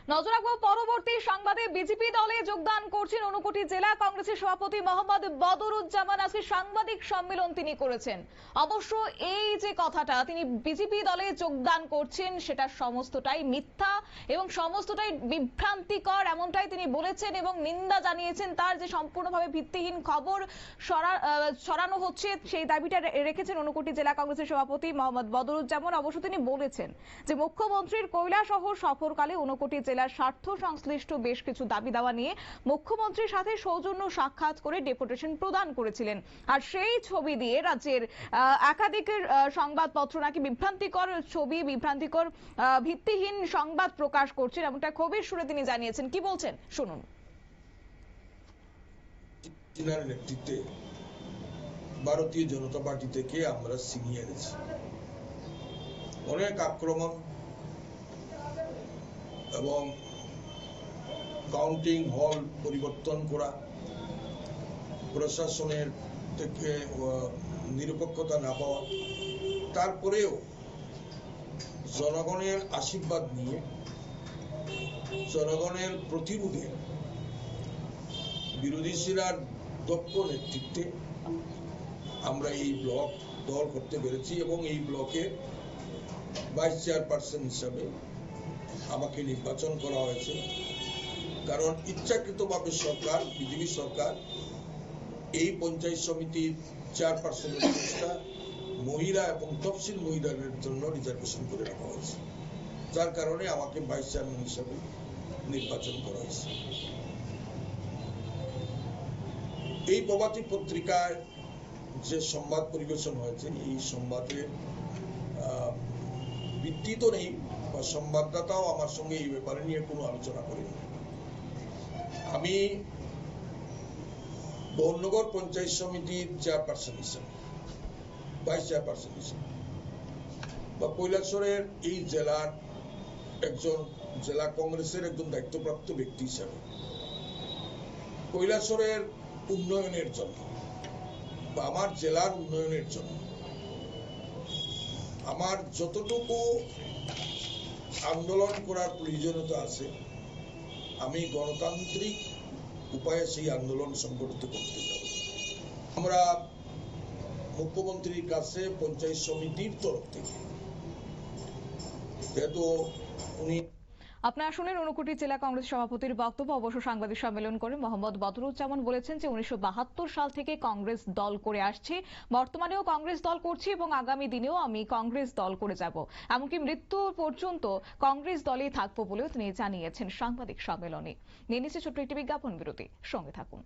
নজর রাখবো পরবর্তী সংবাদে। বিজেপি দলে যোগদান করছেন ঊনকোটি জেলা কংগ্রেসের সভাপতি মোহাম্মদ বদরুজ্জামান। আজকে সাংবাদিক সম্মেলন তিনি করেছেন। অবশ্য এই যে কথাটা তিনি বিজেপি দলে যোগদান করছেন সেটা সমস্তটাই মিথ্যা এবং সমস্তটাই বিভ্রান্তিকর, এমনটাই তিনি বলেছেন এবং নিন্দা জানিয়েছেন। তার যে সম্পূর্ণভাবে ভিত্তিহীন খবর ছড়ানো হচ্ছে সেই দাবিটা রেখেছেন ঊনকোটি জেলা কংগ্রেসের সভাপতি মোহাম্মদ বদরুজ্জামান। অবশ্য তিনি বলেছেন যে মুখ্যমন্ত্রীর কৈলাসহর সফরকালে ঊনকোটি জেলার স্বার্থ সংশ্লিষ্ট বেশ কিছু দাবি দাওয়া নিয়ে মুখ্যমন্ত্রীর সাথে সৌজন্য সাক্ষাৎ করে ডেপুটেশন প্রদান করেছিলেন। আর সেই ছবি দিয়ে রাজ্যের একাধিক সংবাদপত্র নাকি বিভ্রান্তিকর ছবি, বিভ্রান্তিকর ভিত্তিহীন সংবাদ প্রকাশ করছেন, এমনটা ক্ষোভের সুরে তিনি জানিয়েছেন। কি বলছেন শুনুন। নেতৃত্বে ভারতীয় জনতা পার্টি থেকে আমরা ছিনিয়ে এনেছি। অনেক আক্রমণ এবং কাউন্টিং হল পরিবর্তন করা, প্রশাসনের থেকে নিরপেক্ষতা না পাওয়া, তারপরেও জনগণের আশীর্বাদ নিয়ে জনগণের প্রতিরোধে বিরোধী শিরার দক্ষ নেতৃত্বে আমরা এই ব্লক দল করতে পেরেছি এবং এই ব্লকে ভাইস চেয়ারপারসন হিসাবে আমাকে নির্বাচন করা হয়েছে। কারণ ইচ্ছাকৃতভাবে সরকার, বিজেপি সরকার এই পঞ্চায়েত সমিতির চেয়ারপারসনের পোস্টটা মহিলা এবং তফসিল মহিলাদের জন্য রিজার্ভেশন করে রাখা হয়েছে, যার কারণে আমাকে ভাইস চেয়ারম্যান হিসাবে নির্বাচন করা হয়েছে। এই প্রভাতী পত্রিকায় যে সংবাদ পরিবেশন হয়েছে, এই সংবাদের ভিত্তি তো নেই, বা সংবাদদাতাও আমার সঙ্গে এই ব্যাপারে নিয়ে কোনো আলোচনা করেনি। আমি বহনগর পঞ্চায়েত সমিতির চেয়ারপারসন হিসেবে, ভাইস চেয়ারপারসন হিসেবে, বা কৈলাসহরের এই জেলার একজন জেলা কংগ্রেসের একজন দায়িত্বপ্রাপ্ত ব্যক্তি হিসাবে কৈলাসহরের উন্নয়নের জন্য বা আমার জেলার উন্নয়নের জন্য আমার যতটুকু আন্দোলন করার প্রয়োজনীয়তা আছে, আমি গণতান্ত্রিক উপায়ে সেই আন্দোলন সংগঠিত করতে যাব। আমরা মুখ্যমন্ত্রীর কাছে পঞ্চায়েত সমিতির তরফ থেকে, যেহেতু উনি আপনারা শুনেন ঊনকোটি জেলা কংগ্রেস সভাপতির বক্তব্য। অবশ্য সাংবাদিক সম্মেলন করে মোহাম্মদ বদরুজ্জামান বলেছেন যে 1972 সাল থেকে কংগ্রেস দল করে আসছে, বর্তমানেও কংগ্রেস দল করছি এবং আগামী দিনেও আমি কংগ্রেস দল করে যাব, এমনকি মৃত্যু পর্যন্ত কংগ্রেস দলেই থাকবো বলেও তিনি জানিয়েছেন সাংবাদিক সম্মেলনে। নিয়ে নিচ্ছে ছোট্ট একটি বিজ্ঞাপন বিরতি, সঙ্গে থাকুন।